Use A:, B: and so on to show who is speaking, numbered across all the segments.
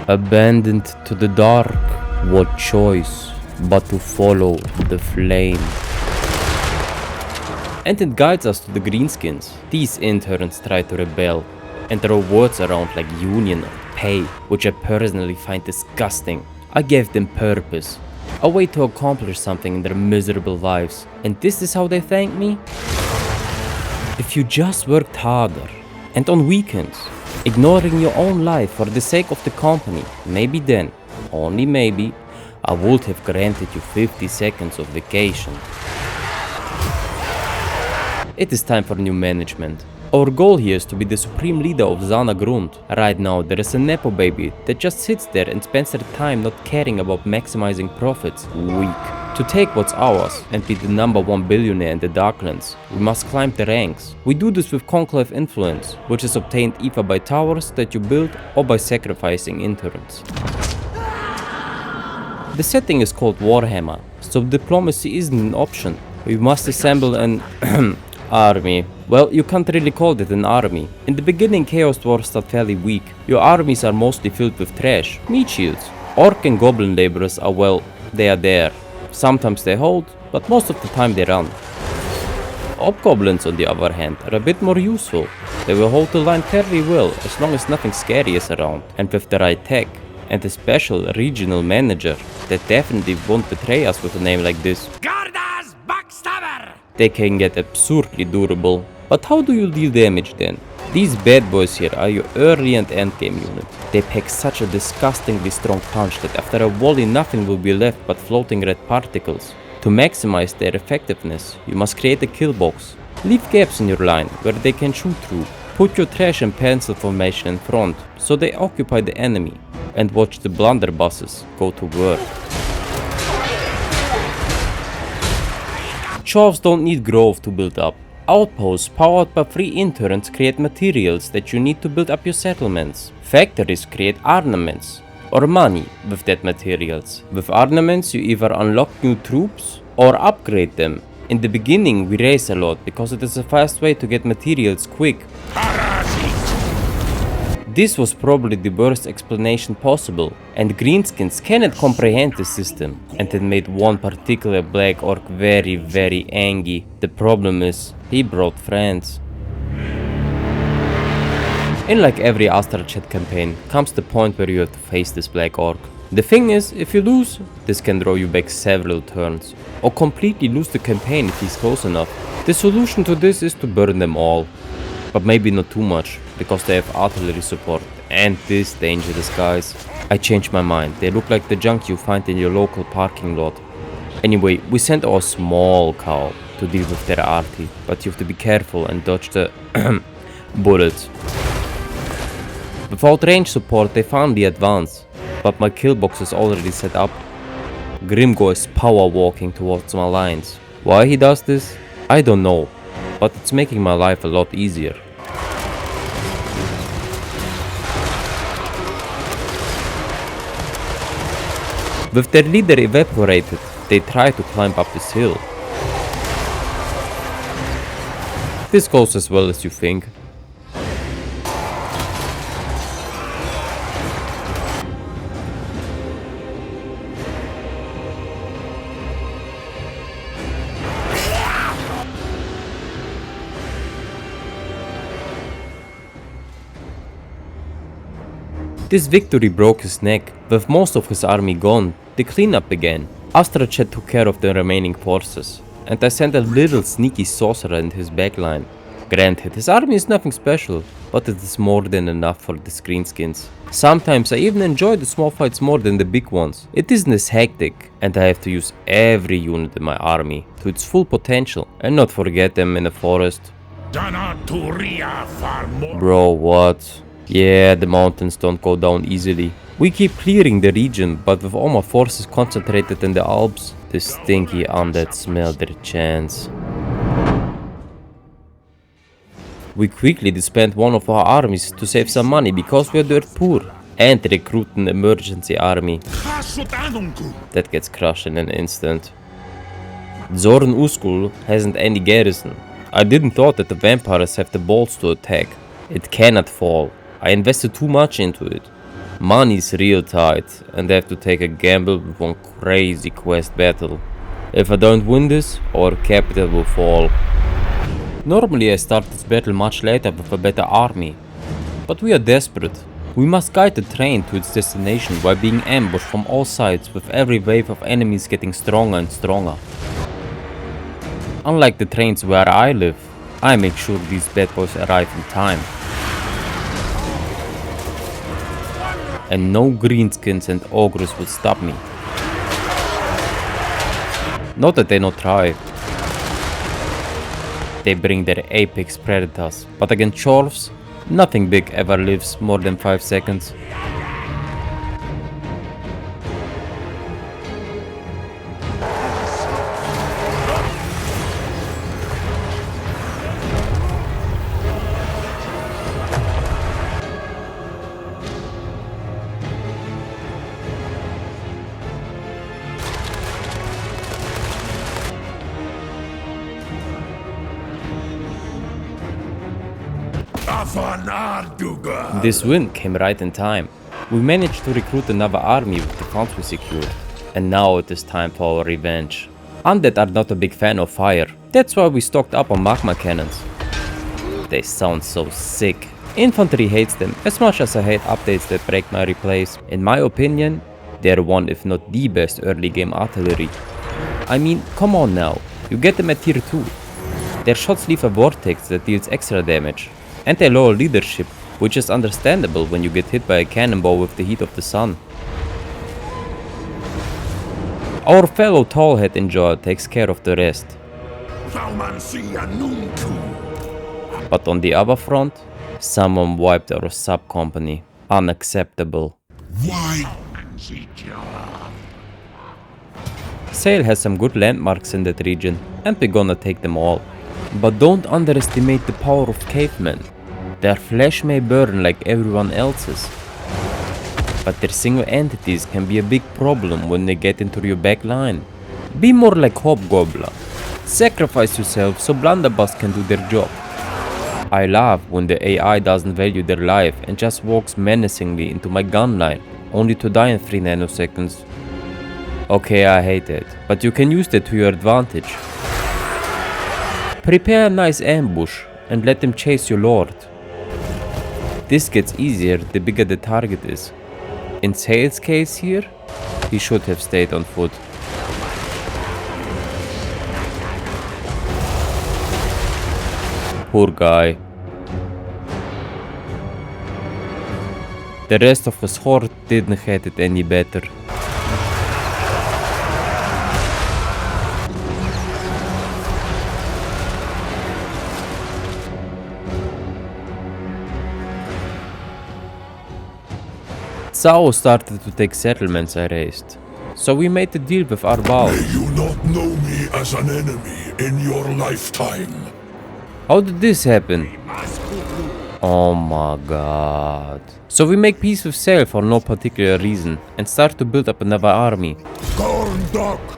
A: Abandoned to the dark, what choice but to follow the flame? And it guides us to the greenskins. These interns try to rebel and throw words around like union or pay, which I personally find disgusting. I gave them purpose, a way to accomplish something in their miserable lives, and this is how they thank me? If you just worked harder, and on weekends, ignoring your own life for the sake of the company, maybe then, only maybe, I would have granted you 50 seconds of vacation. It is time for new management. Our goal here is to be the Supreme Leader of Zharr-Naggrund. Right now there is a nepo baby that just sits there and spends their time not caring about maximizing profits. Weak. To take what's ours and be the #1 billionaire in the Darklands, we must climb the ranks. We do this with Conclave Influence, which is obtained either by towers that you build or by sacrificing interns. The setting is called Warhammer, so diplomacy isn't an option. We must assemble an army. Well, you can't really call it an army. In the beginning, Chaos Dwarfs are fairly weak. Your armies are mostly filled with trash, meat shields. Orc and goblin laborers are, well, they are there. Sometimes they hold, but most of the time they run. Hobgoblins, on the other hand, are a bit more useful. They will hold the line fairly well, as long as nothing scary is around, and with the right tech, and a special regional manager that definitely won't betray us with a name like this. They can get absurdly durable. But how do you deal damage then? These bad boys here are your early and endgame unit. They pack such a disgustingly strong punch that after a volley nothing will be left but floating red particles. To maximize their effectiveness, you must create a kill box. Leave gaps in your line where they can shoot through. Put your trash and pencil formation in front so they occupy the enemy. And watch the blunderbusses go to work. Shelves don't need growth to build up. Outposts powered by free interns create materials that you need to build up your settlements. Factories create armaments, or money with that materials. With armaments you either unlock new troops or upgrade them. In the beginning we race a lot because it is a fast way to get materials quick. This was probably the worst explanation possible, and greenskins cannot comprehend the system, and it made one particular black orc very angry. The problem is, he brought friends. In like every Astragoth campaign, comes the point where you have to face this black orc. The thing is, if you lose, this can draw you back several turns, or completely lose the campaign if he's close enough. The solution to this is to burn them all. But maybe not too much, because they have artillery support and these dangerous guys. I changed my mind, they look like the junk you find in your local parking lot. Anyway, we sent our small cow to deal with their arty, but you have to be careful and dodge the bullets. Without range support they finally advance, but my kill box is already set up. Grimgor is power walking towards my lines. Why he does this? I don't know, but it's making my life a lot easier. With their leader evaporated, they try to climb up this hill. This goes as well as you think. This victory broke his neck. With most of his army gone, the cleanup began. Astragoth took care of the remaining forces, and I sent a little sneaky sorcerer in his backline. Granted, his army is nothing special, but it is more than enough for the greenskins. Sometimes I even enjoy the small fights more than the big ones. It isn't as hectic, and I have to use every unit in my army to its full potential, and not forget them in the forest. Bro, what? Yeah, the mountains don't go down easily. We keep clearing the region, but with all my forces concentrated in the Alps, the stinky undead smell their chance. We quickly disband one of our armies to save some money because we are dirt poor, and recruit an emergency army. That gets crushed in an instant. Zorn-Uskul hasn't any garrison. I didn't thought that the vampires have the balls to attack. It cannot fall. I invested too much into it. Money's real tight, and I have to take a gamble with one crazy quest battle. If I don't win this, our capital will fall. Normally I start this battle much later with a better army, but we are desperate. We must guide the train to its destination while being ambushed from all sides, with every wave of enemies getting stronger and stronger. Unlike the trains where I live, I make sure these bad boys arrive in time. And no greenskins and ogres will stop me. Not that they not try. They bring their apex predators, but against dwarfs, nothing big ever lives more than 5 seconds. This win came right in time. We managed to recruit another army with the funds we secured. And now it is time for our revenge. Undead are not a big fan of fire. That's why we stocked up on magma cannons. They sound so sick. Infantry hates them as much as I hate updates that break my replays. In my opinion, they're one if not the best early game artillery. I mean, come on now. You get them at tier 2. Their shots leave a vortex that deals extra damage. And they lower leadership, which is understandable when you get hit by a cannonball with the heat of the sun. Our fellow tallhead in Zharr takes care of the rest. But on the other front, someone wiped our sub-company. Unacceptable. Sayl has some good landmarks in that region, and we're gonna take them all. But don't underestimate the power of cavemen. Their flesh may burn like everyone else's, but their single entities can be a big problem when they get into your back line. Be more like Hobgoblin. Sacrifice yourself so Blunderbuss can do their job. I love when the AI doesn't value their life and just walks menacingly into my gun line, only to die in 3 nanoseconds. Okay, I hate it, but you can use that to your advantage. Prepare a nice ambush and let them chase your lord. This gets easier the bigger the target is. In Sayl's case here, he should have stayed on foot. Poor guy. The rest of his horde didn't have it any better. Zao started to take settlements I raised, so we made a deal with Arbal.
B: May you not know me as an enemy in your lifetime.
A: How did this happen? Oh my god. So we make peace with Sayl for no particular reason and start to build up another army.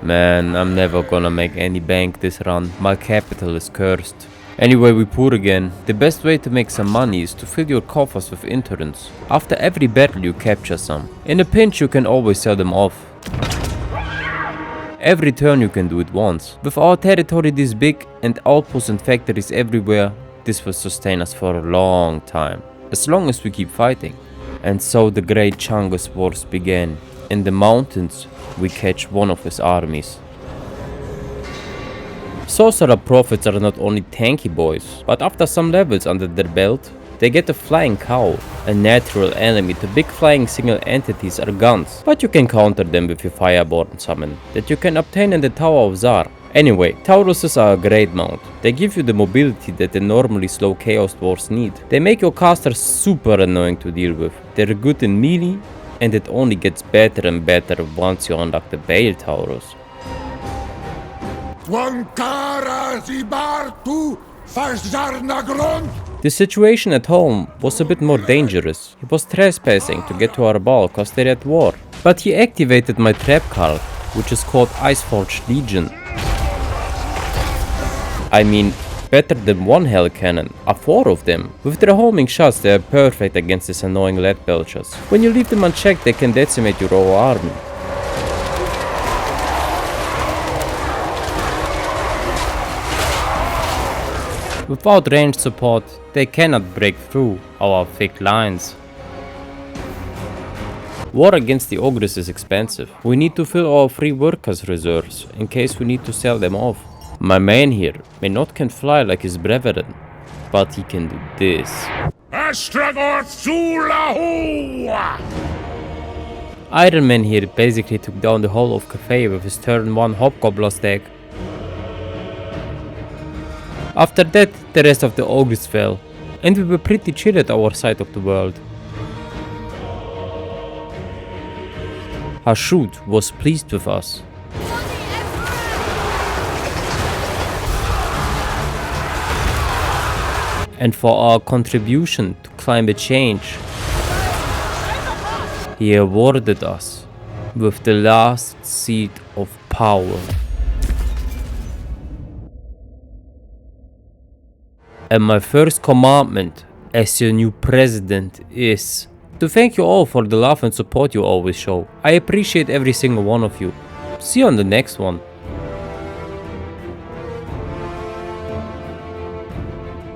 A: Man, I'm never gonna make any bank this run. My capital is cursed. Anyway, we poor again. The best way to make some money is to fill your coffers with interns. After every battle you capture some. In a pinch you can always sell them off. Every turn you can do it once. With our territory this big and outposts and factories everywhere, this will sustain us for a long time. As long as we keep fighting. And so the great Chaos Wars began. In the mountains, we catch one of his armies. Sorcerer-Prophets are not only tanky boys, but after some levels under their belt, they get a flying cow. A natural enemy to big flying single entities are guns, but you can counter them with your Fireborn summon that you can obtain in the Tower of Zharr. Anyway, Tauruses are a great mount. They give you the mobility that the normally slow Chaos Dwarfs need. They make your casters super annoying to deal with. They're good in melee, and it only gets better and better once you unlock the Bale Taurus. The situation at home was a bit more dangerous. He was trespassing to get to our ball cause they're at war. But he activated my trap card, which is called Iceforged Legion. I mean, Better than one hell cannon, are 4 of them. With their homing shots they are perfect against these annoying lead belchers. When you leave them unchecked they can decimate your whole army. Without ranged support, they cannot break through our thick lines. War against the ogres is expensive. We need to fill our free workers reserves, in case we need to sell them off. My man here may not can fly like his brethren, but he can do this.
B: Astragoth
A: Iron Man here basically took down the whole of Cathay with his turn 1 Hobgoblin stack. After that, the rest of the ogres fell, and we were pretty chill at our side of the world. Hashut was pleased with us. And for our contribution to climate change, he awarded us with the last seat of power. And my first commandment as your new president is to thank you all for the love and support you always show. I appreciate every single one of you. See you on the next one.